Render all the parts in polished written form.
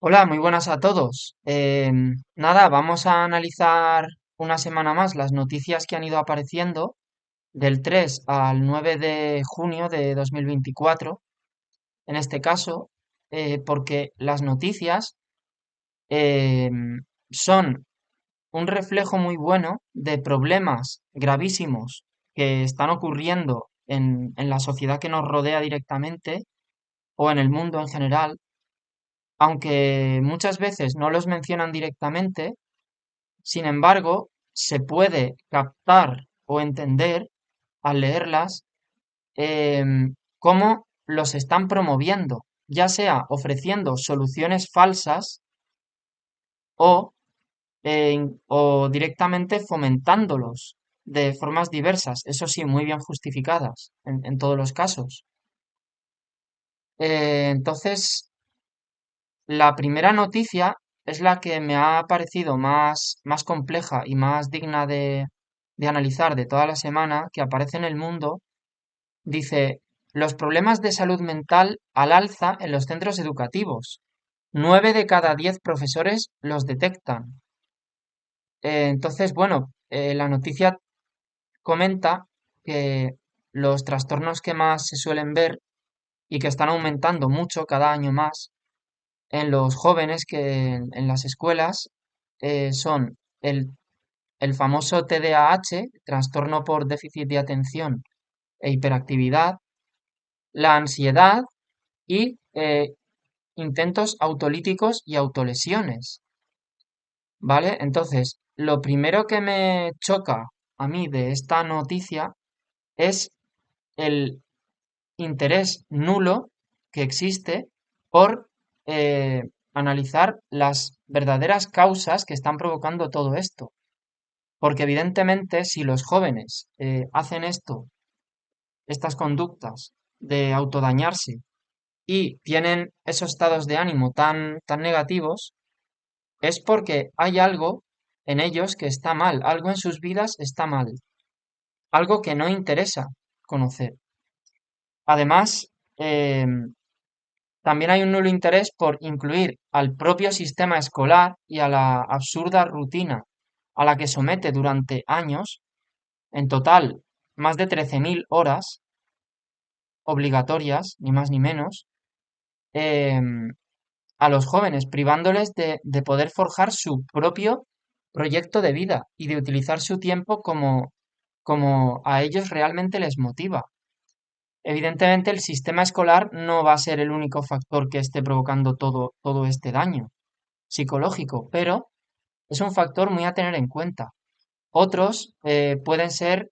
Hola, muy buenas a todos. Nada, vamos a analizar una semana más las noticias que han ido apareciendo del 3 al 9 de junio de 2024, en este caso, porque las noticias em, son un reflejo muy bueno de problemas gravísimos que están ocurriendo en la sociedad que nos rodea directamente o en el mundo en general, aunque muchas veces no los mencionan directamente. Sin embargo, se puede captar o entender al leerlas cómo los están promoviendo, ya sea ofreciendo soluciones falsas o, o directamente fomentándolos de formas diversas, eso sí, muy bien justificadas en todos los casos. Entonces, la primera noticia es la que me ha parecido más compleja y más digna de analizar de toda la semana, que aparece en El Mundo. Dice, los problemas de salud mental al alza en los centros educativos. 9 de cada 10 profesores los detectan. Entonces, bueno, la noticia comenta que los trastornos que más se suelen ver y que están aumentando mucho cada año más en los jóvenes que en las escuelas son el famoso TDAH, trastorno por déficit de atención e hiperactividad, la ansiedad y intentos autolíticos y autolesiones, ¿vale? Entonces, lo primero que me choca a mí de esta noticia es el interés nulo que existe por analizar las verdaderas causas que están provocando todo esto. Porque evidentemente si los jóvenes hacen estas conductas de autodañarse y tienen esos estados de ánimo tan negativos, es porque hay algo en ellos que está mal, algo en sus vidas está mal, algo que no interesa conocer. Además, también hay un nulo interés por incluir al propio sistema escolar y a la absurda rutina a la que somete durante años, en total más de 13.000 horas obligatorias, ni más ni menos, em, a los jóvenes, privándoles de poder forjar su propio proyecto de vida y de utilizar su tiempo como a ellos realmente les motiva. Evidentemente, el sistema escolar no va a ser el único factor que esté provocando todo este daño psicológico, pero es un factor muy a tener en cuenta. Otros pueden ser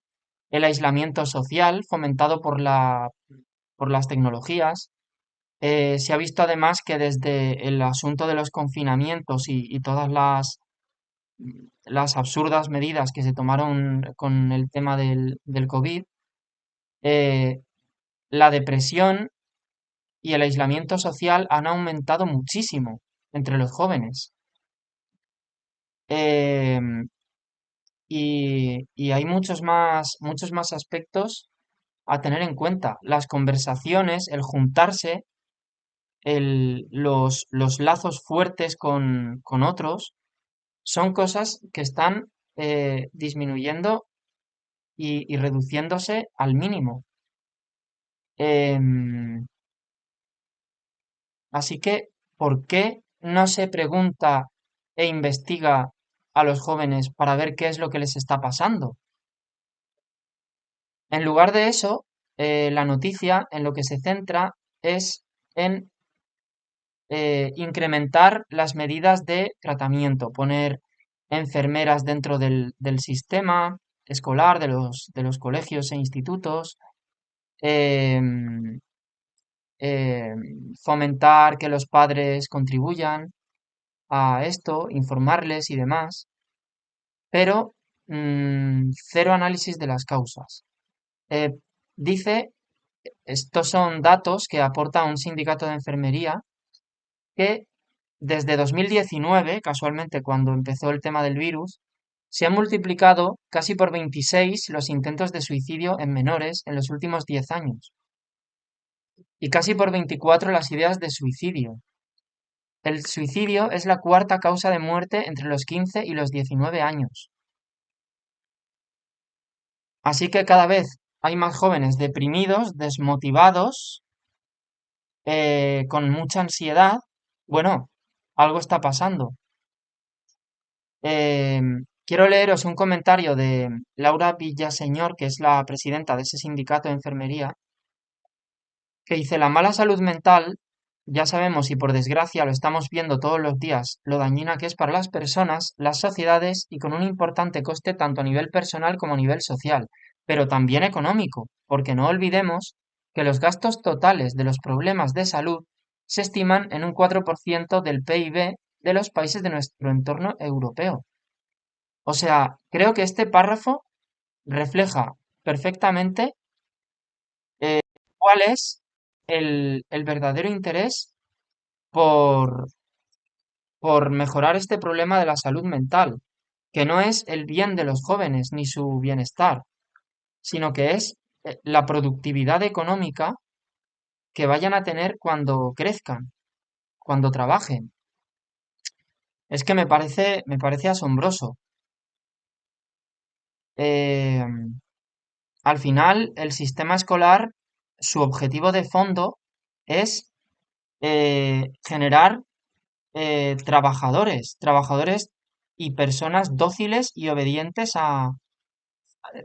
el aislamiento social fomentado por las tecnologías. Se ha visto además que desde el asunto de los confinamientos y todas las absurdas medidas que se tomaron con el tema del COVID, eh, la depresión y el aislamiento social han aumentado muchísimo entre los jóvenes. Em, y hay muchos más aspectos a tener en cuenta. Las conversaciones, el juntarse, los lazos fuertes con otros, son cosas que están disminuyendo y reduciéndose al mínimo. Em, Así que, ¿por qué no se pregunta e investiga a los jóvenes para ver qué es lo que les está pasando? En lugar de eso, la noticia en lo que se centra es en incrementar las medidas de tratamiento, poner enfermeras dentro del sistema escolar, de los colegios e institutos, em, fomentar que los padres contribuyan a esto, informarles y demás, pero cero análisis de las causas. Eh, dice, estos son datos que aporta un sindicato de enfermería, que desde 2019, casualmente cuando empezó el tema del virus, se han multiplicado casi por 26 los intentos de suicidio en menores en los últimos 10 años y casi por 24 las ideas de suicidio. el suicidio es la cuarta causa de muerte entre los 15 y los 19 años. Así que cada vez hay más jóvenes deprimidos, desmotivados, con mucha ansiedad. Bueno, algo está pasando. Quiero leeros un comentario de Laura Villaseñor, que es la presidenta de ese sindicato de enfermería, que dice, la mala salud mental, ya sabemos y por desgracia lo estamos viendo todos los días, lo dañina que es para las personas, las sociedades y con un importante coste tanto a nivel personal como a nivel social, pero también económico, porque no olvidemos que los gastos totales de los problemas de salud se estiman en un 4% del PIB de los países de nuestro entorno europeo. O sea, creo que este párrafo refleja perfectamente cuál es el verdadero interés por, por mejorar este problema de la salud mental, que no es el bien de los jóvenes ni su bienestar, sino que es la productividad económica que vayan a tener cuando crezcan, cuando trabajen. Es que me parece asombroso. Eh, Al final, el sistema escolar, su objetivo de fondo es generar trabajadores y personas dóciles y obedientes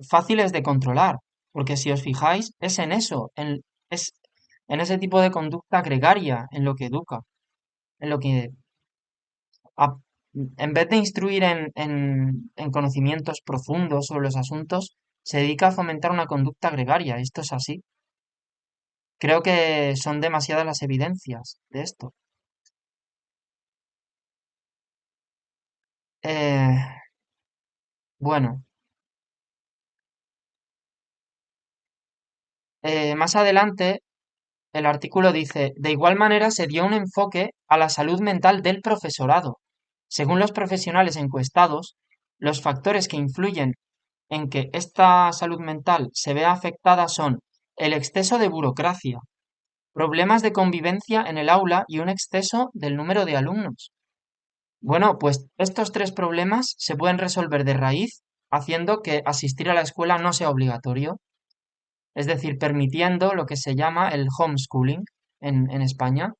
fáciles de controlar. Porque si os fijáis, es en eso, es en ese tipo de conducta gregaria en lo que educa, en lo que a- en vez de instruir en conocimientos profundos sobre los asuntos, se dedica a fomentar una conducta gregaria. Esto es así. Creo que son demasiadas las evidencias de esto. Eh, bueno, más adelante el artículo dice, de igual manera se dio un enfoque a la salud mental del profesorado. Según los profesionales encuestados, los factores que influyen en que esta salud mental se vea afectada son el exceso de burocracia, problemas de convivencia en el aula y un exceso del número de alumnos. Bueno, pues estos tres problemas se pueden resolver de raíz haciendo que asistir a la escuela no sea obligatorio, es decir, permitiendo lo que se llama el homeschooling en España,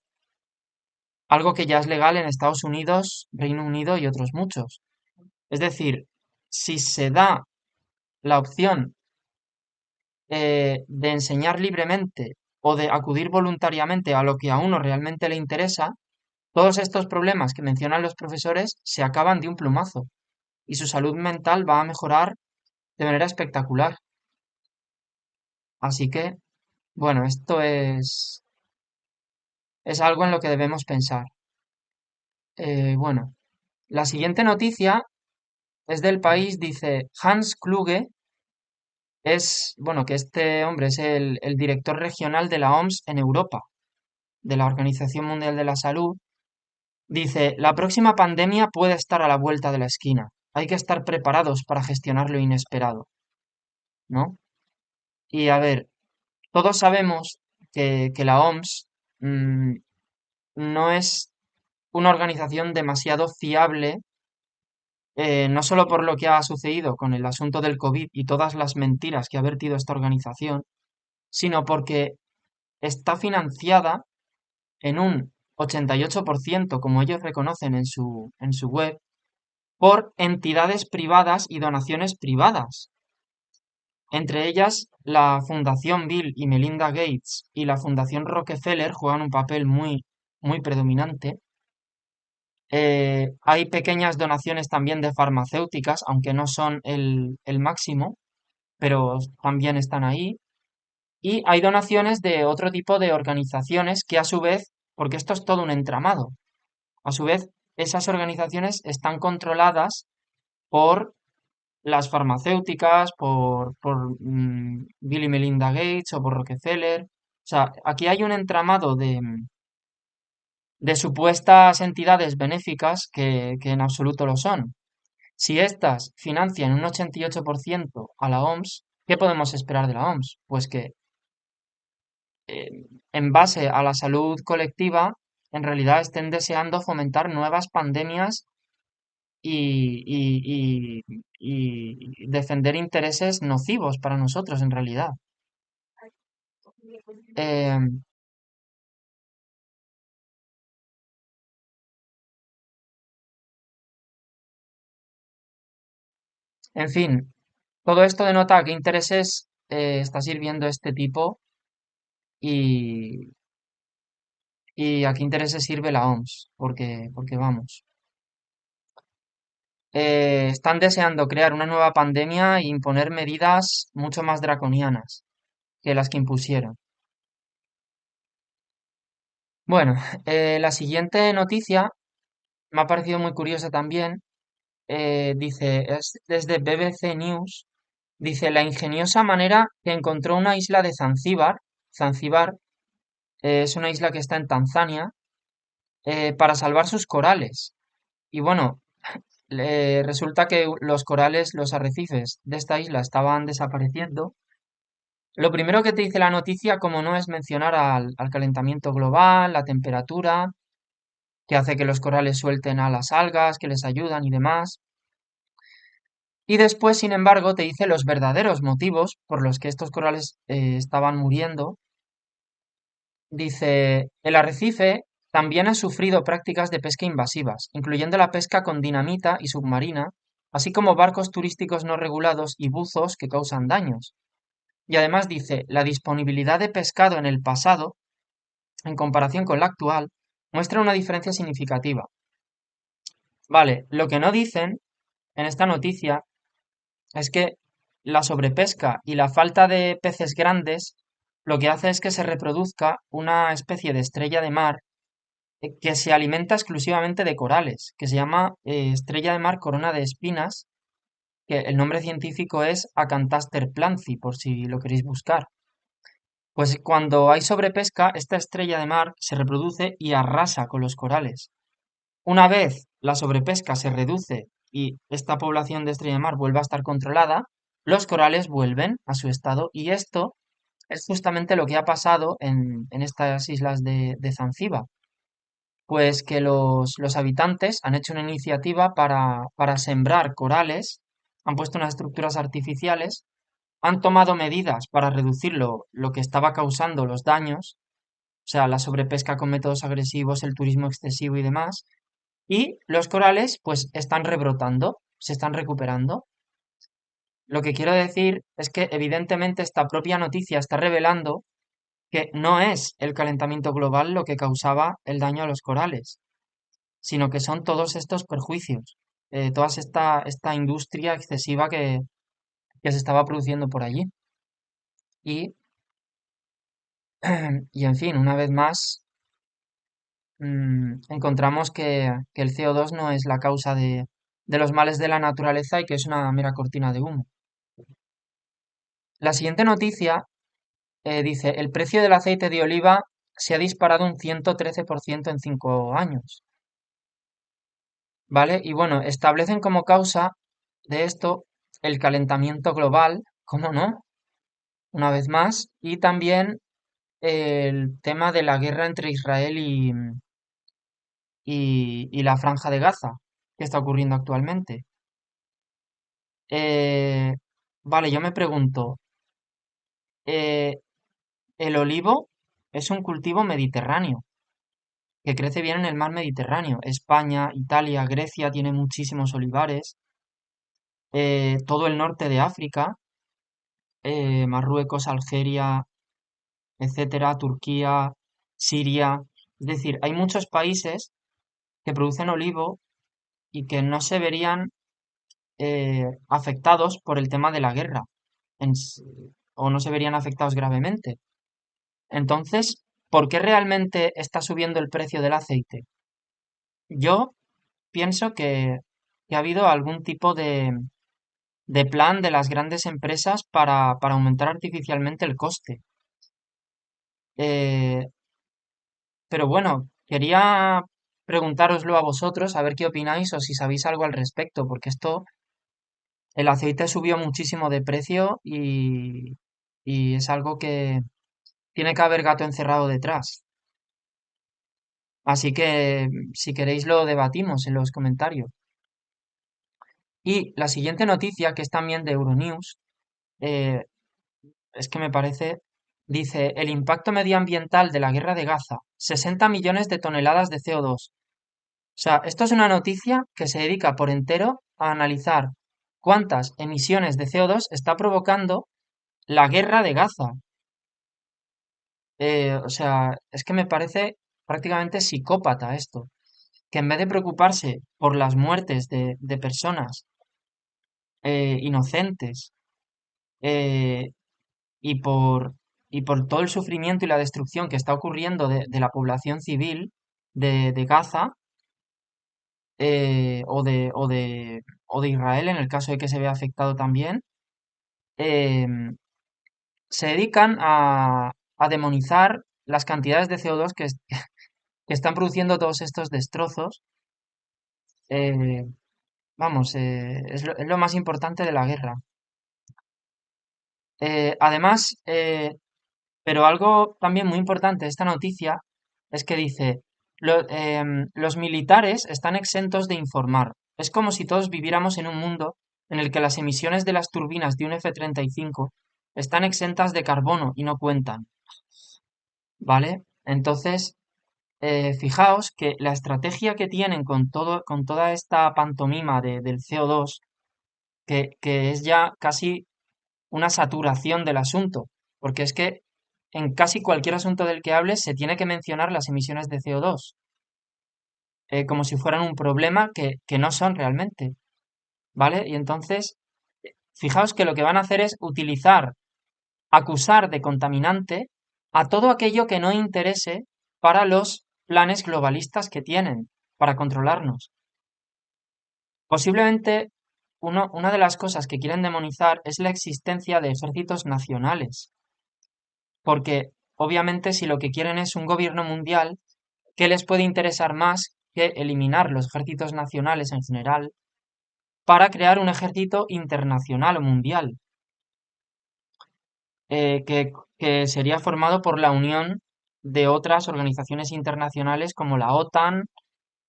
algo que ya es legal en Estados Unidos, Reino Unido y otros muchos. Es decir, si se da la opción de enseñar libremente o de acudir voluntariamente a lo que a uno realmente le interesa, todos estos problemas que mencionan los profesores se acaban de un plumazo y su salud mental va a mejorar de manera espectacular. Así que, bueno, esto es algo en lo que debemos pensar. Bueno, la siguiente noticia es del país, dice Hans Kluge, bueno, que este hombre es el director regional de la OMS en Europa, de la Organización Mundial de la Salud. Dice, la próxima pandemia puede estar a la vuelta de la esquina. Hay que estar preparados para gestionar lo inesperado, ¿no? Y a ver, todos sabemos que la OMS no es una organización demasiado fiable, no solo por lo que ha sucedido con el asunto del COVID y todas las mentiras que ha vertido esta organización, sino porque está financiada en un 88%, como ellos reconocen en su web, por entidades privadas y donaciones privadas. Entre ellas, la Fundación Bill y Melinda Gates y la Fundación Rockefeller juegan un papel muy, muy predominante. Hay pequeñas donaciones también de farmacéuticas, aunque no son el máximo, pero también están ahí. Y hay donaciones de otro tipo de organizaciones que a su vez, porque esto es todo un entramado, a su vez esas organizaciones están controladas por las farmacéuticas, por Bill y Melinda Gates o por Rockefeller. O sea, aquí hay un entramado de supuestas entidades benéficas que en absoluto lo son. Si éstas financian un 88% a la OMS, ¿qué podemos esperar de la OMS? Pues que en base a la salud colectiva en realidad estén deseando fomentar nuevas pandemias y defender intereses nocivos para nosotros, en realidad. Eh, en fin, todo esto denota qué intereses está sirviendo este tipo y, y a qué intereses sirve la OMS, porque vamos. Están deseando crear una nueva pandemia e imponer medidas mucho más draconianas que las que impusieron. Bueno, la siguiente noticia me ha parecido muy curiosa también. Dice, es desde BBC News, dice, la ingeniosa manera que encontró una isla de Zanzíbar. Zanzíbar es una isla que está en Tanzania, para salvar sus corales. Y bueno, resulta que los corales, los arrecifes de esta isla estaban desapareciendo. Lo primero que te dice la noticia, como no, es mencionar al calentamiento global, la temperatura, que hace que los corales suelten a las algas, que les ayudan y demás. Y después, sin embargo, te dice los verdaderos motivos por los que estos corales estaban muriendo. Dice, el arrecife también ha sufrido prácticas de pesca invasivas, incluyendo la pesca con dinamita y submarina, así como barcos turísticos no regulados y buzos que causan daños. Y además dice, la disponibilidad de pescado en el pasado, en comparación con la actual, muestra una diferencia significativa. Vale, lo que no dicen en esta noticia es que la sobrepesca y la falta de peces grandes lo que hace es que se reproduzca una especie de estrella de mar, que se alimenta exclusivamente de corales, que se llama estrella de mar corona de espinas, que el nombre científico es Acanthaster planci, por si lo queréis buscar. Pues cuando hay sobrepesca, esta estrella de mar se reproduce y arrasa con los corales. Una vez la sobrepesca se reduce y esta población de estrella de mar vuelve a estar controlada, los corales vuelven a su estado, y esto es justamente lo que ha pasado en estas islas de Zanzíbar. Pues que los habitantes han hecho una iniciativa para sembrar corales, han puesto unas estructuras artificiales, han tomado medidas para reducir lo que estaba causando los daños, o sea, la sobrepesca con métodos agresivos, el turismo excesivo y demás, y los corales pues están rebrotando, se están recuperando. Lo que quiero decir es que evidentemente esta propia noticia está revelando que no es el calentamiento global lo que causaba el daño a los corales, sino que son todos estos perjuicios, toda esta industria excesiva que se estaba produciendo por allí. Y, y en fin, una vez más, encontramos que el CO2 no es la causa de los males de la naturaleza y que es una mera cortina de humo. La siguiente noticia dice, el precio del aceite de oliva se ha disparado un 113% en 5 años, ¿vale? Y bueno, establecen como causa de esto el calentamiento global, ¿cómo no? Una vez más, y también el tema de la guerra entre Israel y la Franja de Gaza, que está ocurriendo actualmente. Eh, vale, yo me pregunto, eh, el olivo es un cultivo mediterráneo, que crece bien en el mar Mediterráneo. España, Italia, Grecia tiene muchísimos olivares. Todo el norte de África, Marruecos, Algeria, etcétera, Turquía, Siria. Es decir, hay muchos países que producen olivo y que no se verían afectados por el tema de la guerra, en s- o no se verían afectados gravemente. Entonces, ¿por qué realmente está subiendo el precio del aceite? Yo pienso que ha habido algún tipo de plan de las grandes empresas para aumentar artificialmente el coste. Eh, pero bueno, quería preguntároslo a vosotros, a ver qué opináis o si sabéis algo al respecto, porque el aceite subió muchísimo de precio y es algo que tiene que haber gato encerrado detrás. Así que si queréis lo debatimos en los comentarios. Y la siguiente noticia, que es también de Euronews, eh, es que me parece, dice, el impacto medioambiental de la guerra de Gaza, 60 millones de toneladas de CO2. O sea, esto es una noticia que se dedica por entero a analizar cuántas emisiones de CO2 está provocando la guerra de Gaza. O sea, es que me parece prácticamente psicópata esto, que en vez de preocuparse por las muertes de personas inocentes eh, y y por todo el sufrimiento y la destrucción que está ocurriendo de la población civil de Gaza, o de Israel, en el caso de que se vea afectado también, em, se dedican a demonizar las cantidades de CO2 que están produciendo todos estos destrozos. eh, Vamos, es lo más importante de la guerra. Además, pero algo también muy importante de esta noticia es que dice, los militares están exentos de informar. Es como si todos viviéramos en un mundo en el que las emisiones de las turbinas de un F-35 están exentas de carbono y no cuentan, ¿vale? Entonces, fijaos que la estrategia que tienen con toda esta pantomima del CO2, que es ya casi una saturación del asunto, porque es que en casi cualquier asunto del que hables se tiene que mencionar las emisiones de CO2, como si fueran un problema que no son realmente, ¿vale? Y entonces, fijaos que lo que van a hacer es utilizar, acusar de contaminante a todo aquello que no interese para los planes globalistas que tienen para controlarnos. Posiblemente una de las cosas que quieren demonizar es la existencia de ejércitos nacionales, porque obviamente si lo que quieren es un gobierno mundial, ¿qué les puede interesar más que eliminar los ejércitos nacionales en general para crear un ejército internacional o mundial, eh, que, que sería formado por la unión de otras organizaciones internacionales como la OTAN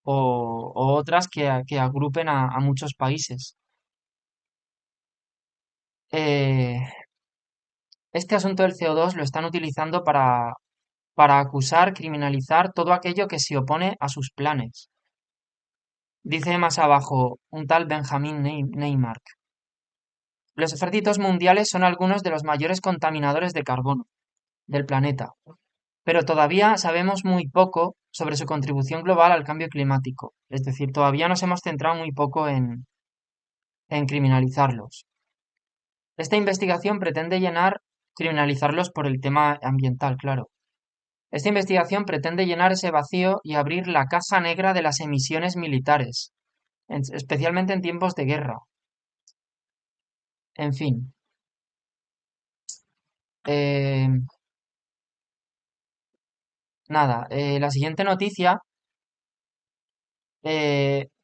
o otras que agrupen a muchos países? Eh, este asunto del CO2 lo están utilizando para acusar, criminalizar todo aquello que se opone a sus planes. Dice más abajo un tal Benjamin Neymark. Los ejércitos mundiales son algunos de los mayores contaminadores de carbono del planeta, pero todavía sabemos muy poco sobre su contribución global al cambio climático. Es decir, todavía nos hemos centrado muy poco en criminalizarlos. Esta investigación pretende criminalizarlos por el tema ambiental, claro. Esta investigación pretende llenar ese vacío y abrir la caja negra de las emisiones militares, especialmente en tiempos de guerra. En fin, eh, nada, la siguiente noticia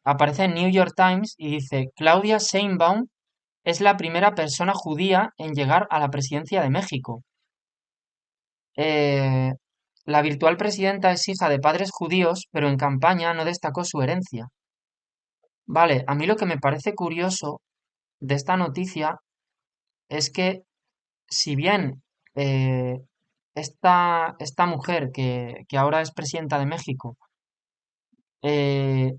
aparece en New York Times y dice, Claudia Sheinbaum es la primera persona judía en llegar a la presidencia de México. Eh, la virtual presidenta es hija de padres judíos, pero en campaña no destacó su herencia. Vale, a mí lo que me parece curioso de esta noticia es que si bien eh, esta mujer que ahora es presidenta de México eh,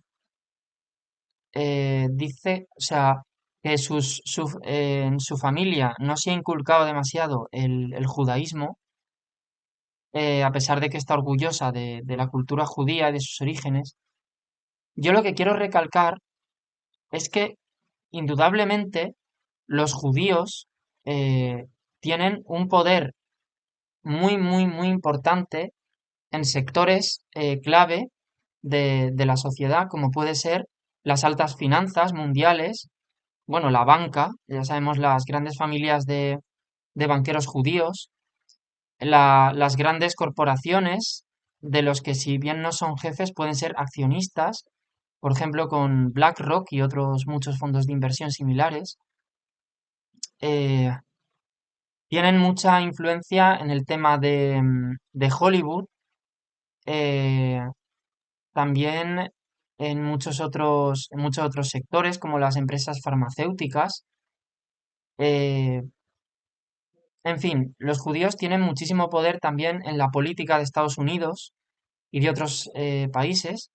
dice, o sea, que en su familia no se ha inculcado demasiado el judaísmo, a pesar de que está orgullosa de la cultura judía y de sus orígenes, yo lo que quiero recalcar es que indudablemente los judíos eh, tienen un poder muy importante en sectores clave de la sociedad, como puede ser las altas finanzas mundiales, bueno, la banca, ya sabemos las grandes familias de banqueros judíos, las grandes corporaciones, de los que si bien no son jefes, pueden ser accionistas, por ejemplo, con BlackRock y otros muchos fondos de inversión similares, eh, tienen mucha influencia en el tema de Hollywood, eh, también en muchos otros sectores, como las empresas farmacéuticas. eh, en fin, los judíos tienen muchísimo poder también en la política de Estados Unidos y de otros países.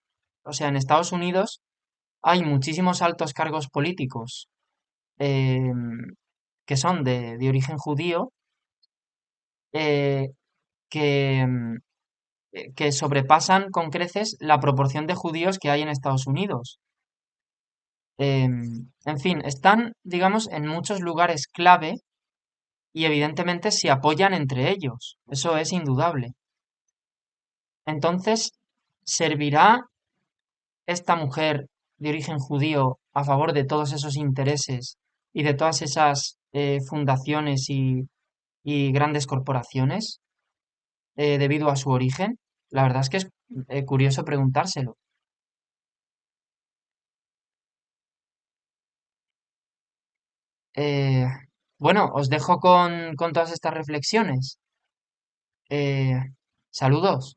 O sea, en Estados Unidos hay muchísimos altos cargos políticos eh, que son de origen judío, eh, que, que sobrepasan con creces la proporción de judíos que hay en Estados Unidos. En fin, están, digamos, en muchos lugares clave y evidentemente se apoyan entre ellos. Eso es indudable. Entonces, ¿servirá esta mujer de origen judío a favor de todos esos intereses y de todas esas fundaciones y grandes corporaciones debido a su origen? La verdad es que es curioso preguntárselo. Eh, bueno, os dejo con todas estas reflexiones. Eh, saludos.